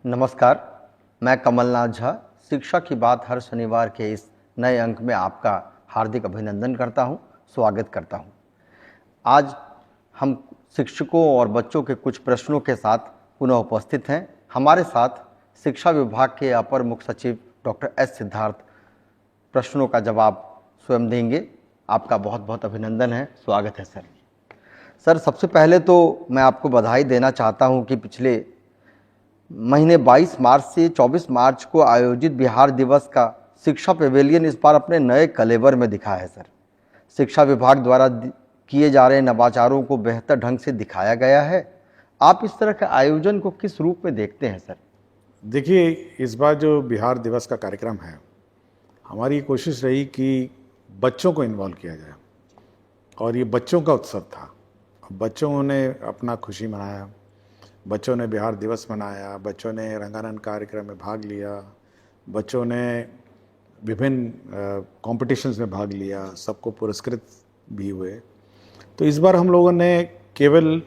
नमस्कार, मैं कमलनाथ झा। शिक्षा की बात हर शनिवार के इस नए अंक में आपका हार्दिक अभिनंदन करता हूं, स्वागत करता हूं। आज हम शिक्षकों और बच्चों के कुछ प्रश्नों के साथ पुनः उपस्थित हैं। हमारे साथ शिक्षा विभाग के अपर मुख्य सचिव डॉक्टर एस सिद्धार्थ प्रश्नों का जवाब स्वयं देंगे। आपका बहुत बहुत अभिनंदन है, स्वागत है सर। सर, सबसे पहले तो मैं आपको बधाई देना चाहता हूं कि पिछले महीने 22 मार्च से 24 मार्च को आयोजित बिहार दिवस का शिक्षा पेवेलियन इस बार अपने नए कलेवर में दिखा है सर। शिक्षा विभाग द्वारा किए जा रहे नवाचारों को बेहतर ढंग से दिखाया गया है। आप इस तरह के आयोजन को किस रूप में देखते हैं सर? देखिए, इस बार जो बिहार दिवस का कार्यक्रम है, हमारी कोशिश रही कि बच्चों को इन्वॉल्व किया जाए और ये बच्चों का उत्सव था। बच्चों ने अपना खुशी मनाया, बच्चों ने बिहार दिवस मनाया, बच्चों ने रंगारंग कार्यक्रम में भाग लिया, बच्चों ने विभिन्न कॉम्पिटिशन्स में भाग लिया, सबको पुरस्कृत भी हुए। तो इस बार हम लोगों ने केवल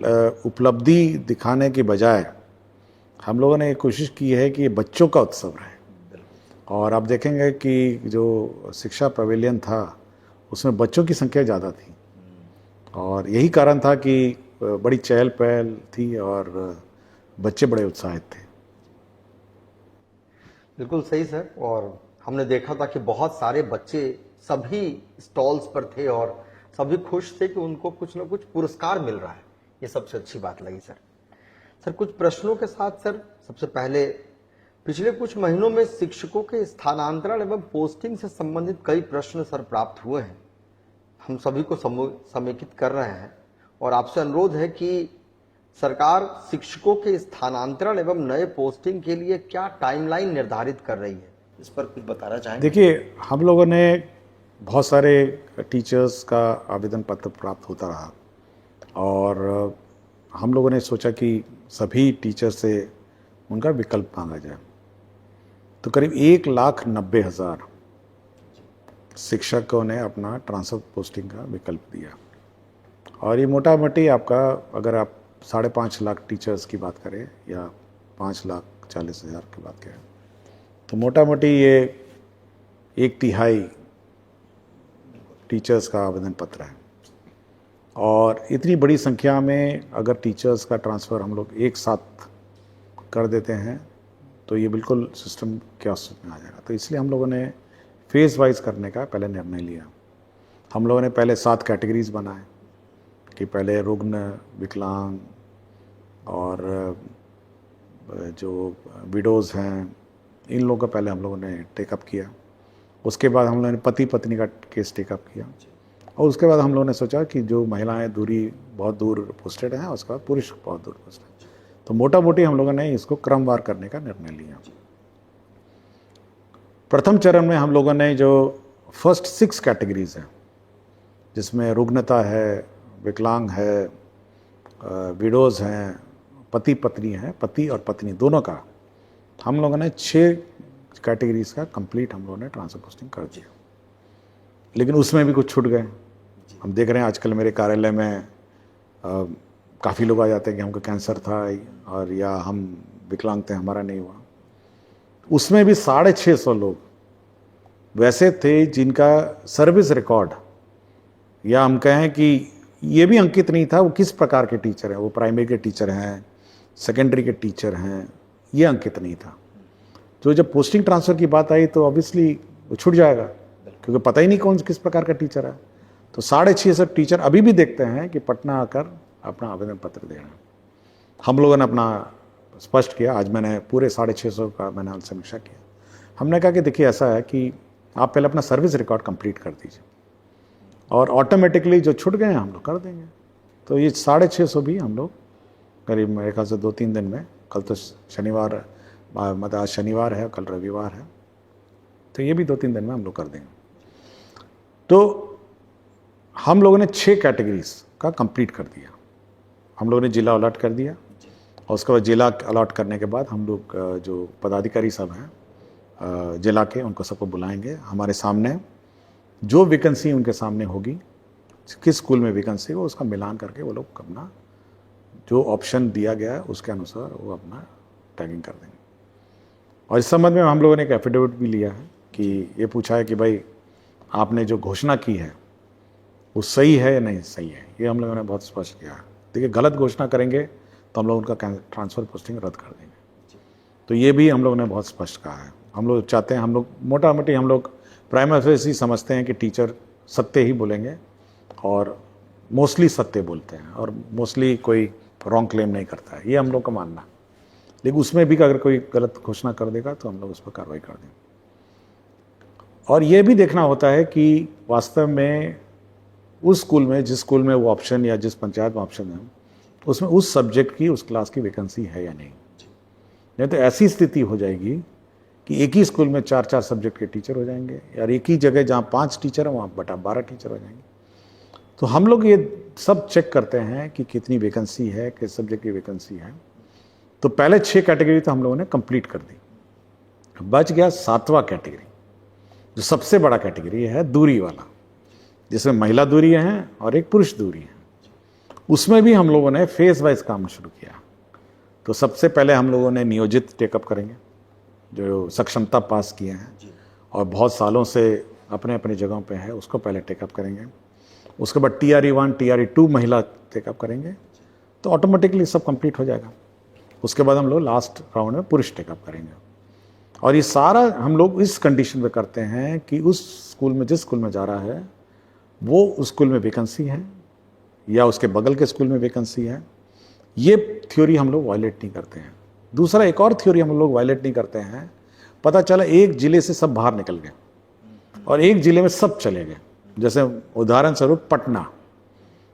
उपलब्धि दिखाने के बजाय हम लोगों ने कोशिश की है कि ये बच्चों का उत्सव रहे। और आप देखेंगे कि जो शिक्षा पवेलियन था उसमें बच्चों की संख्या ज़्यादा थी और यही कारण था कि बड़ी चहल पहल थी और बच्चे बड़े उत्साहित थे। बिल्कुल सही सर। और हमने देखा था कि बहुत सारे बच्चे सभी स्टॉल्स पर थे और सभी खुश थे कि उनको कुछ ना कुछ पुरस्कार मिल रहा है। ये सबसे अच्छी बात लगी सर। सर, कुछ प्रश्नों के साथ सर, सबसे पहले पिछले कुछ महीनों में शिक्षकों के स्थानांतरण एवं पोस्टिंग से संबंधित कई प्रश्न सर प्राप्त हुए हैं। हम सभी को समेकित कर रहे हैं और आपसे अनुरोध है कि सरकार शिक्षकों के स्थानांतरण एवं नए पोस्टिंग के लिए क्या टाइमलाइन निर्धारित कर रही है, इस पर कुछ बताना चाहेंगे? देखिए, हम लोगों ने बहुत सारे टीचर्स का आवेदन पत्र प्राप्त होता रहा और हम लोगों ने सोचा कि सभी टीचर से उनका विकल्प मांगा जाए। तो करीब 1,90,000 शिक्षकों ने अपना ट्रांसफर पोस्टिंग का विकल्प दिया और ये मोटा मोटी आपका, अगर आप 5.5 लाख टीचर्स की बात करें या 5,40,000 की बात करें, तो मोटा मोटी ये 1/3 टीचर्स का आवेदन पत्र है। और इतनी बड़ी संख्या में अगर टीचर्स का ट्रांसफ़र हम लोग एक साथ कर देते हैं तो ये बिल्कुल सिस्टम कैओस में आ जाएगा। तो इसलिए हम लोगों ने फेज़ वाइज करने का पहले निर्णय लिया। हम लोगों ने पहले 7 कैटेगरीज बनाए कि पहले रुग्ण, विकलांग और जो विडोज़ हैं, इन लोगों का पहले हम लोगों ने टेकअप किया। उसके बाद हम लोगों ने पति पत्नी का केस टेकअप किया और उसके बाद हम लोगों ने सोचा कि जो महिलाएं बहुत दूर पोस्टेड हैं, उसके बाद पुरुष बहुत दूर पोस्टेड। तो मोटा मोटी हम लोगों ने इसको क्रमवार करने का निर्णय लिया। प्रथम चरण में हम लोगों ने जो फर्स्ट 6 कैटेगरीज हैं, जिसमें रुग्णता है, विकलांग है, विडोज़ हैं, पति पत्नी हैं, पति और पत्नी दोनों का, हम लोगों ने 6 कैटेगरीज का कंप्लीट हम लोगों ने ट्रांसफर पोस्टिंग कर दिया। लेकिन उसमें भी कुछ छूट गए। हम देख रहे हैं आजकल मेरे कार्यालय में काफ़ी लोग आ जाते हैं कि हमको कैंसर था और या हम विकलांग थे, हमारा नहीं हुआ। उसमें भी 650 लोग वैसे थे जिनका सर्विस रिकॉर्ड, या हम कहें कि ये भी अंकित नहीं था वो किस प्रकार के टीचर हैं, वो प्राइमरी के टीचर हैं, सेकेंडरी के टीचर हैं, ये अंकित नहीं था। तो जब पोस्टिंग ट्रांसफ़र की बात आई तो ऑब्वियसली वो छूट जाएगा, क्योंकि पता ही नहीं कौन किस प्रकार का टीचर है। तो 650 टीचर अभी भी देखते हैं कि पटना आकर अपना आवेदन पत्र देना। हम लोगों ने अपना स्पष्ट किया। आज मैंने पूरे 650 का मैंने समीक्षा किया। हमने कहा कि देखिए, ऐसा है कि आप पहले अपना सर्विस रिकॉर्ड कंप्लीट कर दीजिए और ऑटोमेटिकली जो छूट गए हैं हम लोग कर देंगे। तो ये 650 भी हम लोग करीब मेरे ख्याल से 2-3 दिन में, कल तो शनिवार, मतलब आज शनिवार है, कल रविवार है, तो ये भी 2-3 दिन में हम लोग कर देंगे। तो हम लोगों ने 6 कैटेगरीज का कंप्लीट कर दिया। हम लोगों ने जिला अलॉट कर दिया और उसके बाद जिला अलॉट करने के बाद हम लोग जो पदाधिकारी सब हैं जिला के, उनको सबको बुलाएंगे। हमारे सामने जो वैकेंसी उनके सामने होगी, किस स्कूल में वैकेंसी हो, उसका मिलान करके वो लोग अपना जो ऑप्शन दिया गया है उसके अनुसार वो अपना टैगिंग कर देंगे। और इस संबंध में हम लोगों ने एक एफिडेविट भी लिया है कि ये पूछा है कि भाई आपने जो घोषणा की है वो सही है या नहीं सही है, ये हम लोगों ने बहुत स्पष्ट किया है। देखिए, गलत घोषणा करेंगे तो हम लोग उनका ट्रांसफ़र पोस्टिंग रद्द कर देंगे, तो ये भी हम लोगों ने बहुत स्पष्ट कहा है। हम लोग चाहते हैं, हम लोग मोटा मोटी हम लोग प्राइमरी फेस ही समझते हैं कि टीचर सत्य ही बोलेंगे और मोस्टली सत्य बोलते हैं और मोस्टली कोई रॉन्ग क्लेम नहीं करता है, ये हम लोग का मानना है। लेकिन उसमें भी अगर कोई गलत घोषणा कर देगा तो हम लोग उस पर कार्रवाई कर देंगे। और ये भी देखना होता है कि वास्तव में उस स्कूल में, जिस स्कूल में वो ऑप्शन या जिस पंचायत में ऑप्शन है, उसमें उस सब्जेक्ट की, उस क्लास की वैकेंसी है या नहीं। नहीं तो ऐसी स्थिति हो जाएगी कि एक ही स्कूल में 4-4 सब्जेक्ट के टीचर हो जाएंगे, यार एक ही जगह जहाँ 5 टीचर हैं वहाँ बटा 12 टीचर हो जाएंगे। तो हम लोग ये सब चेक करते हैं कि कितनी वैकेंसी है, किस सब्जेक्ट की वैकेंसी है। तो पहले 6 कैटेगरी तो हम लोगों ने कंप्लीट कर दी। बच गया 7वां कैटेगरी, जो सबसे बड़ा कैटेगरी है, दूरी वाला, जिसमें महिला दूरी है और एक पुरुष दूरी है। उसमें भी हम लोगों ने फेज वाइज काम शुरू किया। तो सबसे पहले हम लोगों ने नियोजित टेकअप करेंगे, जो सक्षमता पास किए हैं और बहुत सालों से अपने अपने जगहों पे है, उसको पहले टेकअप करेंगे। उसके बाद TRE1 TRE2 महिला टेकअप करेंगे, तो ऑटोमेटिकली सब कंप्लीट हो जाएगा। उसके बाद हम लोग लास्ट राउंड में पुरुष टेकअप करेंगे। और ये सारा हम लोग इस कंडीशन में करते हैं कि उस स्कूल में, जिस स्कूल में जा रहा है, वो उस स्कूल में वैकेंसी है या उसके बगल के स्कूल में वैकेंसी है। ये थ्योरी हम लोग वायलेट नहीं करते हैं। दूसरा, एक और थ्योरी हम लोग वायलेट नहीं करते हैं। पता चला एक जिले से सब बाहर निकल गए और एक जिले में सब चले गए। जैसे उदाहरण स्वरूप पटना,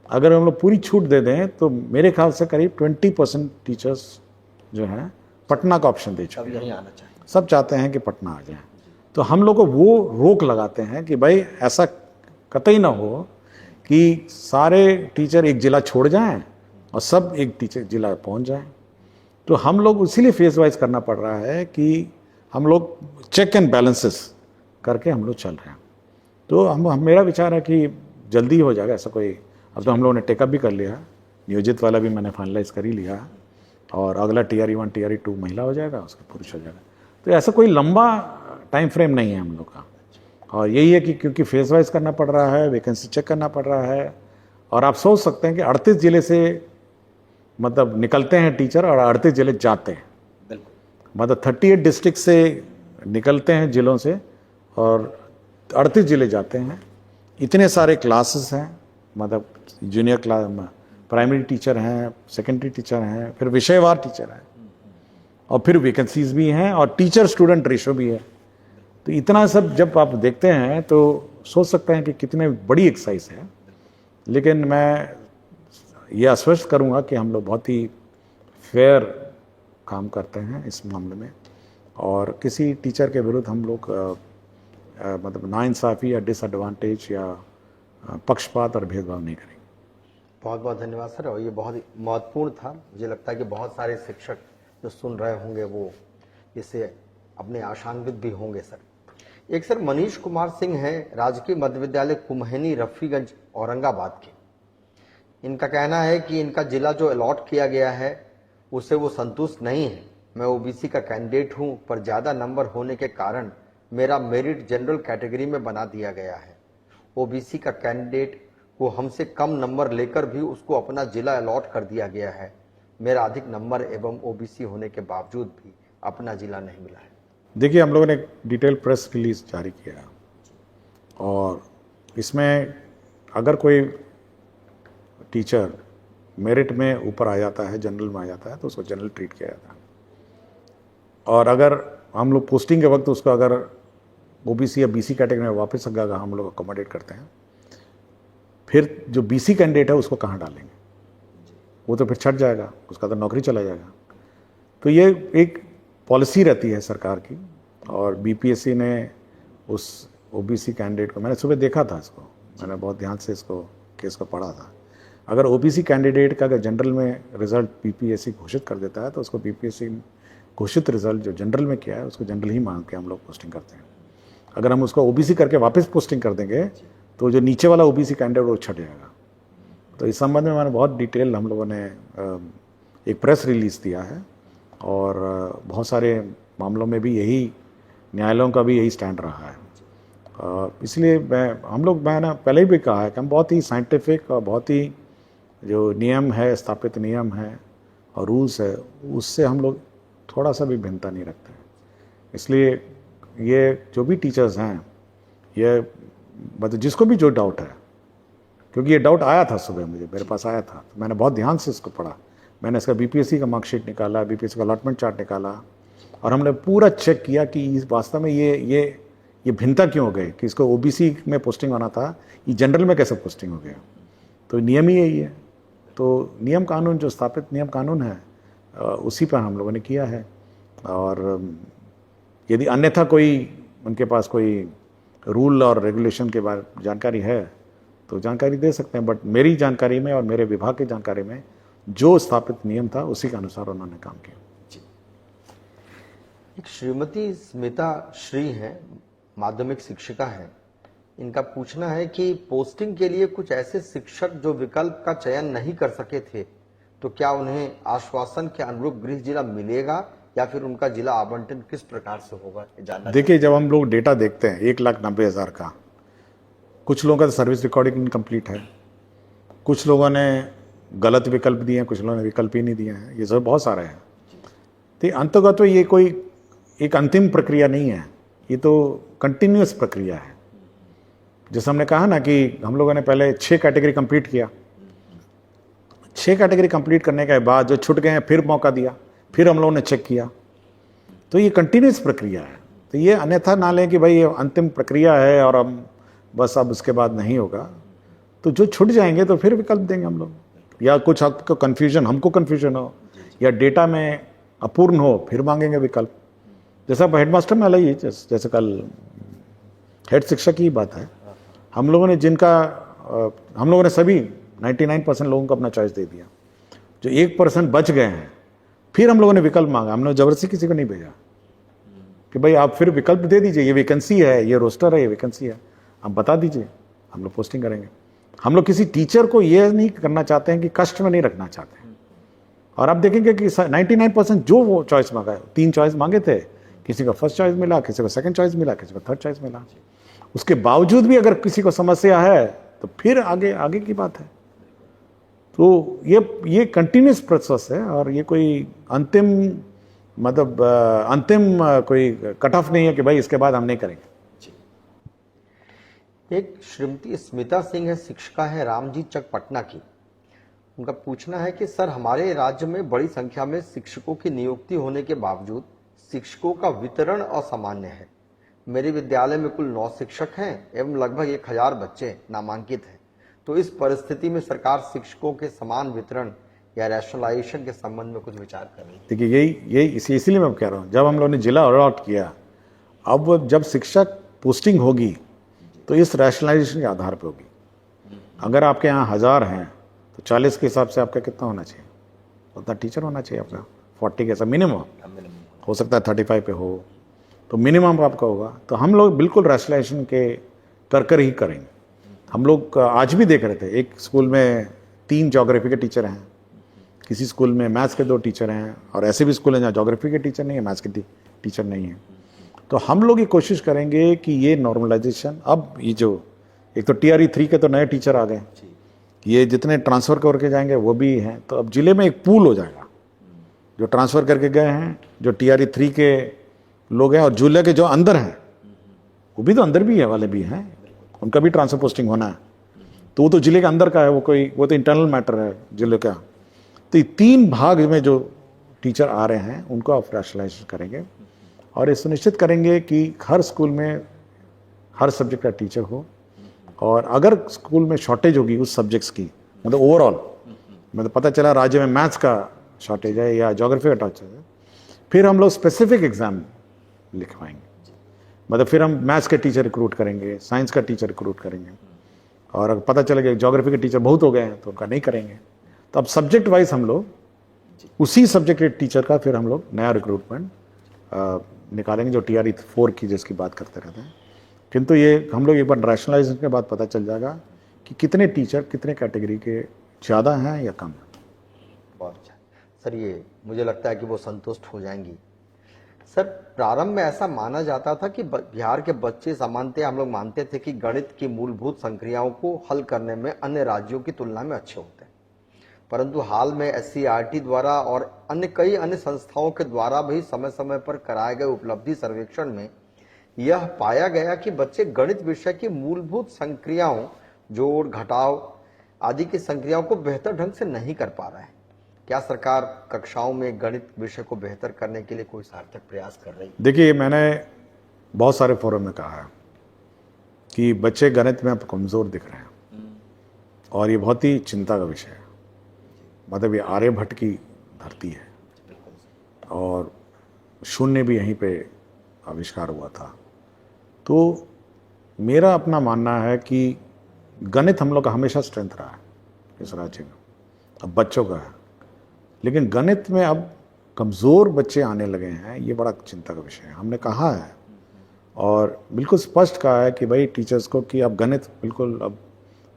अगर हम लोग पूरी छूट दे दें तो मेरे ख्याल से करीब 20% टीचर्स जो हैं पटना का ऑप्शन दे चुके हैं। आना चाहिए, सब चाहते हैं कि पटना आ जाए। तो हम लोग को वो रोक लगाते हैं कि भाई ऐसा कतई ना हो कि सारे टीचर एक जिला छोड़ जाएं और सब एक टीचर जिला पहुंच जाएं। तो हम लोग इसीलिए फेज वाइज करना पड़ रहा है कि हम लोग चेक एंड बैलेंसेस करके हम लोग चल रहे हैं। तो हम मेरा विचार है कि जल्दी हो जाएगा ऐसा कोई। अब तो हम लोगों ने टेकअप भी कर लिया, नियोजित वाला भी मैंने फाइनलाइज कर ही लिया, और अगला TRE1 TRE2 महिला हो जाएगा, उसका पुरुष हो जाएगा। तो ऐसा कोई लंबा टाइम फ्रेम नहीं है हम लोग का। और यही है कि क्योंकि फेज वाइज करना पड़ रहा है, वैकेंसी चेक करना पड़ रहा है। और आप सोच सकते हैं कि 38 जिले से मतलब निकलते हैं टीचर और 38 जिले जाते हैं, मतलब 38 डिस्ट्रिक्ट से निकलते हैं जिलों से और 38 जिले जाते हैं। इतने सारे क्लासेस हैं, मतलब जूनियर क्लास, प्राइमरी टीचर हैं, सेकेंडरी टीचर हैं, फिर विषयवार टीचर हैं, और फिर वैकेंसीज भी हैं और टीचर स्टूडेंट रेशो भी है। तो इतना सब जब आप देखते हैं तो सोच सकते हैं कि कितने बड़ी एक्सरसाइज है। लेकिन मैं ये आश्वस्त करूंगा कि हम लोग बहुत ही फेयर काम करते हैं इस मामले में, और किसी टीचर के विरुद्ध हम लोग मतलब नाइंसाफ़ी या डिसएडवांटेज या पक्षपात और भेदभाव नहीं करेंगे। बहुत बहुत धन्यवाद सर। और ये बहुत ही महत्वपूर्ण था। मुझे लगता है कि बहुत सारे शिक्षक जो सुन रहे होंगे वो इससे अपने आशान्वित भी होंगे सर। एक सर मनीष कुमार सिंह हैं, राजकीय मध्य विद्यालय कुम्हैनी रफ़ीगंज औरंगाबाद के। इनका कहना है कि इनका जिला जो अलॉट किया गया है उससे वो संतुष्ट नहीं है। मैं OBC का कैंडिडेट हूं, पर ज़्यादा नंबर होने के कारण मेरा मेरिट जनरल कैटेगरी में बना दिया गया है। OBC का कैंडिडेट को हमसे कम नंबर लेकर भी उसको अपना जिला अलॉट कर दिया गया है। मेरा अधिक नंबर एवं OBC होने के बावजूद भी अपना जिला नहीं मिला है। देखिए, हम लोगों ने एक डिटेल प्रेस रिलीज जारी किया और इसमें अगर कोई टीचर मेरिट में ऊपर आ जाता है, जनरल में आ जाता है, तो उसको जनरल ट्रीट किया जाता है। और अगर हम लोग पोस्टिंग के वक्त उसको अगर OBC या BC कैटेगरी में वापस अगर हम लोग अकोमोडेट करते हैं, फिर जो BC कैंडिडेट है उसको कहाँ डालेंगे? वो तो फिर छट जाएगा, उसका तो नौकरी चला जाएगा। तो ये एक पॉलिसी रहती है सरकार की, और BPSC ने उस OBC कैंडिडेट को, मैंने सुबह देखा था इसको, मैंने बहुत ध्यान से इसको केस को पढ़ा था। अगर OBC कैंडिडेट का अगर जनरल में रिजल्ट BPSC घोषित कर देता है तो उसको BPSC घोषित रिजल्ट जो जनरल में किया है उसको जनरल ही मान के हम लोग पोस्टिंग करते हैं। अगर हम उसको OBC करके वापस पोस्टिंग कर देंगे तो जो नीचे वाला OBC कैंडिडेट वो छट जाएगा। तो इस संबंध में मैंने बहुत डिटेल हम लोगों ने एक प्रेस रिलीज़ दिया है, और बहुत सारे मामलों में भी यही, न्यायालयों का भी यही स्टैंड रहा है। इसलिए मैंने पहले भी कहा है कि हम बहुत ही साइंटिफिक और बहुत ही जो नियम है, स्थापित नियम है और रूल्स है, उससे हम लोग थोड़ा सा भी भिन्नता नहीं रखते हैं। इसलिए ये जो भी टीचर्स हैं, ये मतलब जिसको भी जो डाउट है, क्योंकि ये डाउट आया था सुबह मेरे पास आया था, तो मैंने बहुत ध्यान से इसको पढ़ा। मैंने इसका बीपीएससी का मार्कशीट निकाला, बीपीएससी का अलॉटमेंट चार्ट निकाला, और हमने पूरा चेक किया कि इस वास्तव में ये भिन्नता क्यों हो गई, कि इसको ओबीसी में पोस्टिंग होना था, ये जनरल में कैसे पोस्टिंग हो गया। तो नियम ही यही है। तो नियम कानून, जो स्थापित नियम कानून है, उसी पर हम लोगों ने किया है। और यदि अन्यथा कोई उनके पास कोई रूल और रेगुलेशन के बारे में जानकारी है तो जानकारी दे सकते हैं, बट मेरी जानकारी में और मेरे विभाग की जानकारी में जो स्थापित नियम था उसी के अनुसार उन्होंने काम किया। एक श्रीमती स्मिता श्री हैं, माध्यमिक शिक्षिका हैं। इनका पूछना है कि पोस्टिंग के लिए कुछ ऐसे शिक्षक जो विकल्प का चयन नहीं कर सके थे, तो क्या उन्हें आश्वासन के अनुरूप गृह जिला मिलेगा या फिर उनका जिला आवंटन किस प्रकार से होगा, ये जानना। देखिए, जब हम लोग डेटा देखते हैं 1,90,000 का, कुछ लोगों का सर्विस रिकॉर्डिंग इनकम्प्लीट है, कुछ लोगों ने गलत विकल्प दिए हैं, कुछ लोगों ने विकल्प ही नहीं दिए हैं, ये सब बहुत सारे हैं। तो अंततः तो ये कोई एक अंतिम प्रक्रिया नहीं है, ये तो कंटिन्यूअस प्रक्रिया है। जैसे हमने कहा ना कि हम लोगों ने पहले 6 कैटेगरी कंप्लीट किया, 6 कैटेगरी कंप्लीट करने के बाद जो छूट गए हैं फिर मौका दिया, फिर हम लोगों ने चेक किया। तो ये कंटिन्यूस प्रक्रिया है। तो ये अन्यथा ना लें कि भाई ये अंतिम प्रक्रिया है और हम बस अब उसके बाद नहीं होगा। तो जो छूट जाएंगे तो फिर विकल्प देंगे हम लोग, या कुछ आपको कन्फ्यूजन, हमको कन्फ्यूजन हो या डेटा में अपूर्ण हो, फिर मांगेंगे विकल्प। जैसा हेडमास्टर में अलग ही, जैसे कल हेड शिक्षक की बात है, हम लोगों ने सभी 99% लोगों को अपना चॉइस दे दिया। जो 1% बच गए हैं, फिर हम लोगों ने विकल्प मांगा। हमने जबरदस्ती किसी को नहीं भेजा कि भाई आप फिर विकल्प दे दीजिए, ये वैकेंसी है, ये रोस्टर है, ये वैकेंसी है, आप बता दीजिए, हम लोग पोस्टिंग करेंगे। हम लोग किसी टीचर को ये नहीं करना चाहते हैं कि कष्ट में नहीं रखना चाहते हैं। और आप देखेंगे कि 99% जो वो चॉइस मांगा है, 3 चॉइस मांगे थे, किसी को फर्स्ट चॉइस मिला, किसी को सेकंड चॉइस मिला, किसी को थर्ड चॉइस मिला। उसके बावजूद भी अगर किसी को समस्या है तो फिर आगे की बात है। तो ये कंटिन्यूस प्रोसेस है और ये कोई अंतिम कोई कट ऑफ नहीं है कि भाई इसके बाद हम नहीं करेंगे। एक श्रीमती स्मिता सिंह है, शिक्षिका है, रामजी चक पटना की। उनका पूछना है कि सर, हमारे राज्य में बड़ी संख्या में शिक्षकों की नियुक्ति होने के बावजूद शिक्षकों का वितरण असामान्य है। मेरे विद्यालय में कुल 9 शिक्षक हैं एवं लगभग 1000 बच्चे नामांकित हैं। तो इस परिस्थिति में सरकार शिक्षकों के समान वितरण या रैशनलाइजेशन के संबंध में कुछ विचार कर रही है। देखिए, इसीलिए मैं कह रहा हूँ, जब हम लोगों ने जिला अलॉट किया, अब जब शिक्षक पोस्टिंग होगी तो इस रैशनलाइजेशन के आधार पर होगी। अगर आपके यहाँ 1000 हैं तो 40 के हिसाब से आपका कितना होना चाहिए, उतना टीचर होना चाहिए अपना। 40 के हिसाब मिनिमम, हो सकता है 35 पे हो, तो मिनिमम आपका होगा। तो हम लोग बिल्कुल रैशनलाइजेशन के कर ही करेंगे। हम लोग आज भी देख रहे थे, एक स्कूल में 3 ज्योग्राफी के टीचर हैं, किसी स्कूल में मैथ्स के 2 टीचर हैं, और ऐसे भी स्कूल हैं जहाँ ज्योग्राफी के टीचर नहीं है, मैथ्स के टीचर नहीं है। तो हम लोग ये कोशिश करेंगे कि ये नॉर्मलाइजेशन, अब ये जो एक तो TRE 3 के तो नए टीचर आ गए, ये जितने ट्रांसफ़र करके जाएंगे वो भी हैं। तो अब जिले में एक पूल हो जाएगा, जो ट्रांसफ़र करके गए हैं, जो TRE 3 के लोग हैं, और जिले के जो अंदर हैं, वो भी तो अंदर भी है वाले भी हैं, उनका भी ट्रांसफर पोस्टिंग होना है। तो वो तो जिले के अंदर का है, वो तो इंटरनल मैटर है जिले का। तो ये 3 भाग में जो टीचर आ रहे हैं उनको आप रैशनलाइज करेंगे और ये सुनिश्चित करेंगे कि हर स्कूल में हर सब्जेक्ट का टीचर हो। और अगर स्कूल में शॉर्टेज होगी उस सब्जेक्ट्स की, मतलब ओवरऑल, मतलब पता चला राज्य में मैथ्स का शॉर्टेज है या ज्योग्राफी का शॉर्टेज है, फिर हम लोग स्पेसिफिक एग्जाम लिखवाएंगे। मतलब फिर हम मैथ्स के टीचर रिक्रूट करेंगे, साइंस का टीचर रिक्रूट करेंगे, और अगर पता चलेगा ज्योग्राफी के टीचर बहुत हो गए हैं तो उनका नहीं करेंगे। तो अब सब्जेक्ट वाइज हम लोग उसी सब्जेक्ट के टीचर का फिर हम लोग नया रिक्रूटमेंट निकालेंगे, जो TRE 4 की जिसकी बात करते रहते हैं। किंतु ये हम लोग एक बार रैशनलाइजेशन के बाद पता चल जाएगा कि कितने टीचर कितने कैटेगरी के ज़्यादा हैं या कम हैं। बहुत अच्छा सर, ये मुझे लगता है कि वो संतुष्ट हो जाएंगी। सर, प्रारंभ में ऐसा माना जाता था कि बिहार के बच्चे सामान्यतः हम लोग मानते थे कि गणित की मूलभूत संक्रियाओं को हल करने में अन्य राज्यों की तुलना में अच्छे होते हैं। परंतु हाल में एससीईआरटी द्वारा और कई अन्य संस्थाओं के द्वारा भी समय समय पर कराए गए उपलब्धि सर्वेक्षण में यह पाया गया कि बच्चे गणित विषय की मूलभूत संक्रियाओं, जोड़ घटाव आदि की संक्रियाओं को बेहतर ढंग से नहीं कर पा रहे हैं। क्या सरकार कक्षाओं में गणित विषय को बेहतर करने के लिए कोई सार्थक प्रयास कर रही है? देखिए, मैंने बहुत सारे फोरम में कहा है कि बच्चे गणित में अब कमज़ोर दिख रहे हैं और ये बहुत ही चिंता का विषय है। मतलब ये आर्यभट्ट की धरती है और शून्य भी यहीं पे आविष्कार हुआ था। तो मेरा अपना मानना है कि गणित हम लोग का हमेशा स्ट्रेंथ रहा है इस राज्य में, अब बच्चों का है, लेकिन गणित में अब कमज़ोर बच्चे आने लगे हैं। ये बड़ा चिंता का विषय है। हमने कहा है और बिल्कुल स्पष्ट कहा है कि भाई टीचर्स को कि अब गणित बिल्कुल, अब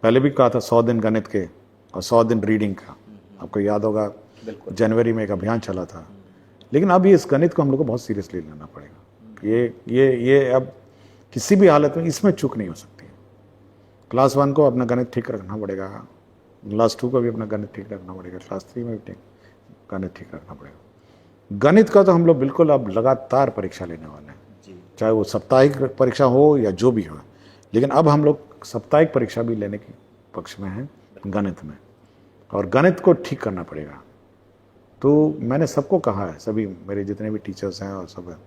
पहले भी कहा था 100 दिन गणित के और 100 दिन रीडिंग का, आपको याद होगा जनवरी में एक अभियान चला था। लेकिन अब इस गणित को हम लोग को बहुत सीरियसली लेना पड़ेगा। ये अब किसी भी हालत में इसमें चूक नहीं हो सकती। क्लास 1 को अपना गणित ठीक रखना पड़ेगा, क्लास 2 को भी अपना गणित ठीक रखना पड़ेगा, क्लास 3 में भी गणित ठीक रखना पड़ेगा। गणित का तो हम लोग बिल्कुल अब लगातार परीक्षा लेने वाले हैं, चाहे वो साप्ताहिक परीक्षा हो या जो भी हो। लेकिन अब हम लोग साप्ताहिक परीक्षा भी लेने के पक्ष में हैं गणित में, और गणित को ठीक करना पड़ेगा। तो मैंने सबको कहा है, सभी मेरे जितने भी टीचर्स हैं और सब हैं,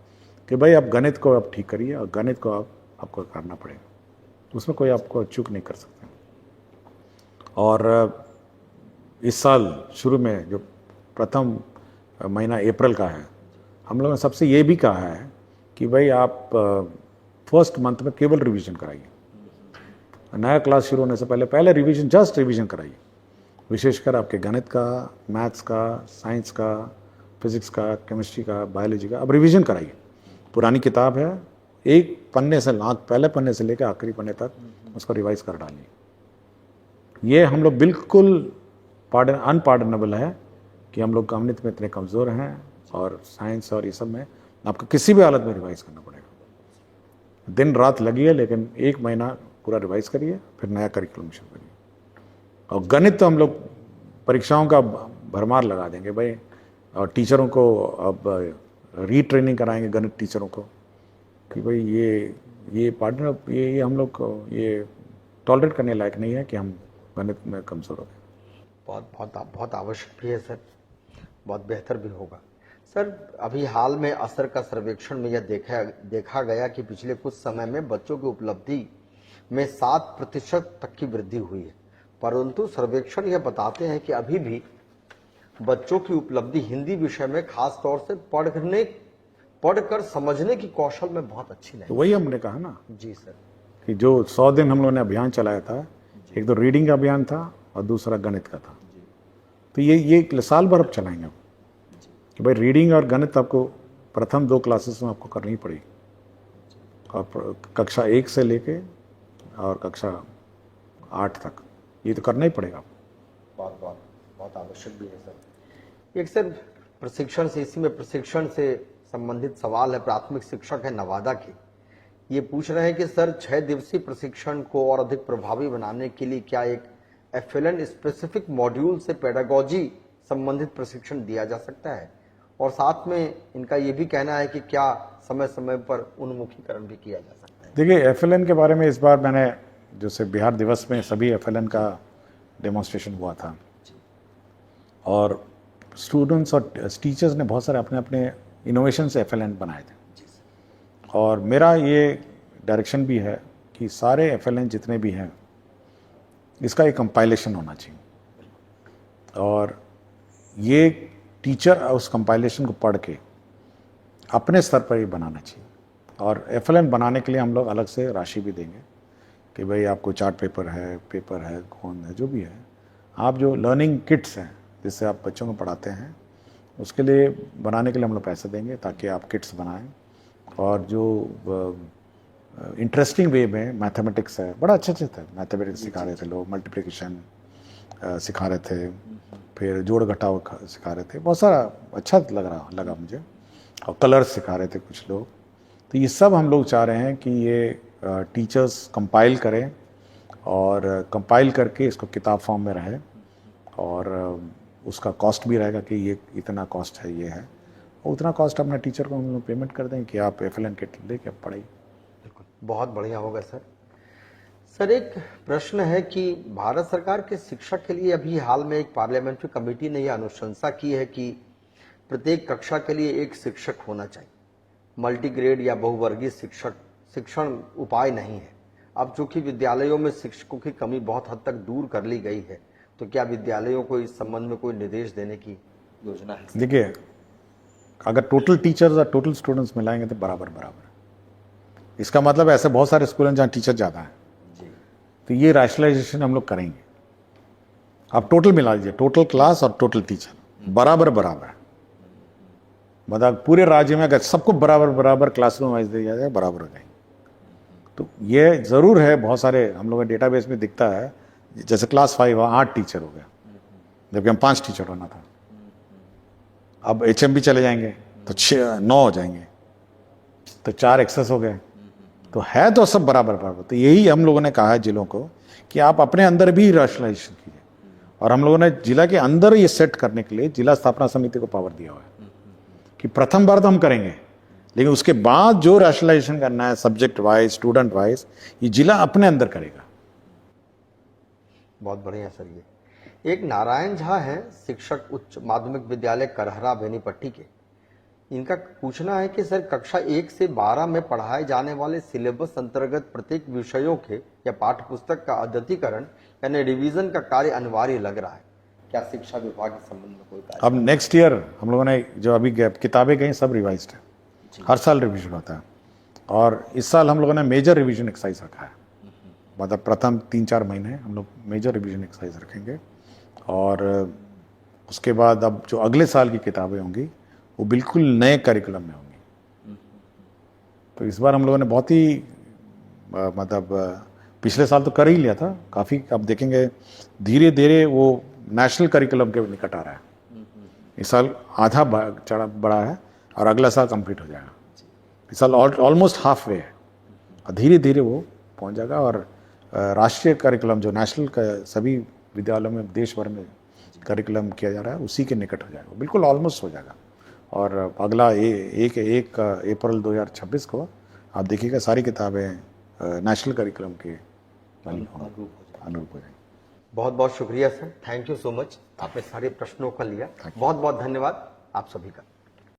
कि भाई आप गणित को आप ठीक करिए और गणित को आपको करना पड़ेगा, उसमें कोई आपको चूक नहीं कर सकते। और इस साल शुरू में जो प्रथम महीना अप्रैल का है, हम लोगों ने सबसे ये भी कहा है कि भाई आप फर्स्ट मंथ में केवल रिवीजन कराइए। नया क्लास शुरू होने से पहले रिवीजन, जस्ट रिवीजन कराइए, विशेषकर आपके गणित का, मैथ्स का, साइंस का, फिजिक्स का, केमिस्ट्री का, बायोलॉजी का। अब रिवीजन कराइए। पुरानी किताब है, एक पन्ने से पहले पन्ने से लेकर आखिरी पन्ने तक उसको रिवाइज कर डालिए। ये हम लोग बिल्कुल अनपार्डनेबल है कि हम लोग गणित में इतने कमज़ोर हैं और साइंस और ये सब में आपको किसी भी हालत में रिवाइज करना पड़ेगा। दिन रात लगी है, लेकिन 1 महीना पूरा रिवाइज करिए, फिर नया करिकुलम शुरू करिए। और गणित तो हम लोग परीक्षाओं का भरमार लगा देंगे भाई, और टीचरों को अब रीट्रेनिंग कराएंगे गणित टीचरों को कि भाई ये पार्टनर ये हम लोग को ये टॉलरेट करने लायक नहीं है कि हम गणित में कमज़ोर हो गए। बहुत आवश्यक भी है सर, बहुत बेहतर भी होगा। सर, अभी हाल में असर का सर्वेक्षण में यह देखा गया कि पिछले कुछ समय में बच्चों की उपलब्धि में 7% तक की वृद्धि हुई है, परंतु सर्वेक्षण यह बताते हैं कि अभी भी बच्चों की उपलब्धि हिंदी विषय में खास तौर से पढ़कर समझने की कौशल में बहुत अच्छी नहीं। तो वही हमने कहा ना जी सर, कि जो 100 दिन हम लोगों ने अभियान चलाया था, एक तो रीडिंग का अभियान था और दूसरा गणित का था। तो ये साल भर अब चलाएंगे कि भाई रीडिंग और गणित आपको प्रथम 2 क्लासेस में आपको करनी पड़ेगी, और कक्षा 1 से लेके और कक्षा 8 तक ये तो करना ही पड़ेगा। बहुत आवश्यक भी है सर। एक सर प्रशिक्षण से, इसी में प्रशिक्षण से संबंधित सवाल है। प्राथमिक शिक्षक है नवादा के, ये पूछ रहे हैं कि सर 6 दिवसीय प्रशिक्षण को और अधिक प्रभावी बनाने के लिए क्या एक एफएलएन स्पेसिफिक मॉड्यूल से पेडागोजी संबंधित प्रशिक्षण दिया जा सकता है? और साथ में इनका ये भी कहना है कि क्या समय समय पर उन्मुखीकरण भी किया जा सकता है? देखिए, एफएलएन के बारे में इस बार मैंने जैसे बिहार दिवस में सभी एफएलएन का डेमोन्स्ट्रेशन हुआ था, और स्टूडेंट्स और टीचर्स ने बहुत सारे अपने अपने इनोवेशन से एफएलएन बनाए थे। और मेरा ये डायरेक्शन भी है कि सारे एफएलएन जितने भी हैं, इसका एक कंपाइलेशन होना चाहिए, और ये टीचर उस कंपाइलेशन को पढ़ के अपने स्तर पर ही बनाना चाहिए। और एफएलएन बनाने के लिए हम लोग अलग से राशि भी देंगे कि भाई आपको चार्ट पेपर है, कौन है, जो भी है, आप जो लर्निंग किट्स हैं जिससे आप बच्चों को पढ़ाते हैं, उसके लिए बनाने के लिए हम लोग पैसे देंगे ताकि आप किट्स बनाएं। और जो इंटरेस्टिंग वे में मैथमेटिक्स है, बड़ा अच्छा था, मैथमेटिक्स सिखा रहे थे लोग, मल्टीप्लिकेशन सिखा रहे थे, फिर जोड़ घटाव सिखा रहे थे, बहुत सारा अच्छा लगा मुझे। और कलर्स सिखा रहे थे कुछ लोग। तो ये सब हम लोग चाह रहे हैं कि ये टीचर्स कंपाइल करें और कंपाइल करके इसको किताब फॉर्म में रहे, और उसका कॉस्ट भी रहेगा कि ये इतना कॉस्ट है, ये है, और उतना कॉस्ट अपना टीचर को हम लोग पेमेंट कर दें कि आप FLN किट लेके आप पढ़ाइए। बिल्कुल, बहुत बढ़िया होगा सर। सर, एक प्रश्न है कि भारत सरकार के शिक्षा के लिए अभी हाल में एक पार्लियामेंट्री कमेटी ने यह अनुशंसा की है कि प्रत्येक कक्षा के लिए एक शिक्षक होना चाहिए। मल्टीग्रेड या बहुवर्गीय शिक्षण उपाय नहीं है। अब चूंकि विद्यालयों में शिक्षकों की कमी बहुत हद तक दूर कर ली गई है, तो क्या विद्यालयों को इस संबंध में कोई निर्देश देने की योजना है? देखिए, अगर टोटल टीचर्स और टोटल स्टूडेंट्स मिलाएंगे तो बराबर बराबर। इसका मतलब ऐसे बहुत सारे स्कूल हैं जहाँ टीचर ज़्यादा है, तो ये रैशनलाइजेशन हम लोग करेंगे। आप टोटल मिला लीजिए, टोटल क्लास और टोटल टीचर बराबर बराबर। मतलब पूरे राज्य में अगर सबको बराबर बराबर क्लासरूम वाइज दिया जाए, बराबर हो जाएंगे। तो ये ज़रूर है, बहुत सारे हम लोगों के डेटाबेस में दिखता है, जैसे क्लास 5 8 टीचर हो गया, जबकि हम 5 टीचर होना था। अब HMB चले जाएंगे तो 9 हो जाएंगे, तो 4 एक्सेस हो गए। तो है तो सब बराबर बराबर। तो यही हम लोगों ने कहा है जिलों को कि आप अपने अंदर भी रैशनलाइजेशन कीजिए, और हम लोगों ने जिला के अंदर ये सेट करने के लिए जिला स्थापना समिति को पावर दिया हुआ है कि प्रथम बार तो हम करेंगे, लेकिन उसके बाद जो रैशनलाइजेशन करना है सब्जेक्ट वाइज, स्टूडेंट वाइज, ये जिला अपने अंदर करेगा। बहुत बढ़िया सर। ये एक नारायण झा है, शिक्षक, उच्च माध्यमिक विद्यालय करहरा बेनीपट्टी के। इनका पूछना है कि सर, कक्षा 1 से 12 में पढ़ाए जाने वाले सिलेबस अंतर्गत प्रत्येक विषयों के या पाठ्य पुस्तक का अद्यतीकरण यानी रिवीजन का कार्य अनिवार्य लग रहा है। क्या शिक्षा विभाग के संबंध में कोई कार्य? अब नेक्स्ट ईयर हम लोगों ने जो अभी किताबें गई सब रिवाइज्ड है, हर साल रिवीजन होता है, और इस साल हम लोगों ने मेजर रिवीजन एक्सरसाइज रखा है। मतलब प्रथम 3-4 महीने हम लोग मेजर रिवीजन एक्सरसाइज रखेंगे, और उसके बाद अब जो अगले साल की किताबें होंगी वो बिल्कुल नए करिकुलम में होंगी। तो इस बार हम लोगों ने बहुत ही मतलब पिछले साल तो कर ही लिया था काफ़ी, अब देखेंगे धीरे धीरे वो नेशनल करिकुलम के निकट आ रहा है। इस साल आधा बढ़ा है और अगला साल कंप्लीट हो जाएगा। इस साल ऑलमोस्ट हाफ वे है, और धीरे धीरे वो पहुंच जाएगा, और राष्ट्रीय करिकुलम जो नेशनल का सभी विद्यालयों में देश भर में करिकुलम किया जा रहा है उसी के निकट हो जाएगा, बिल्कुल ऑलमोस्ट हो जाएगा। और अगला 1 अप्रैल 2026 को आप देखिएगा सारी किताबें नेशनल करिकुलम के अनुरूप हो जाएंगी। बहुत बहुत शुक्रिया sir, thank you so much. आपने सारे प्रश्नों का लिया, बहुत बहुत धन्यवाद आप सभी का।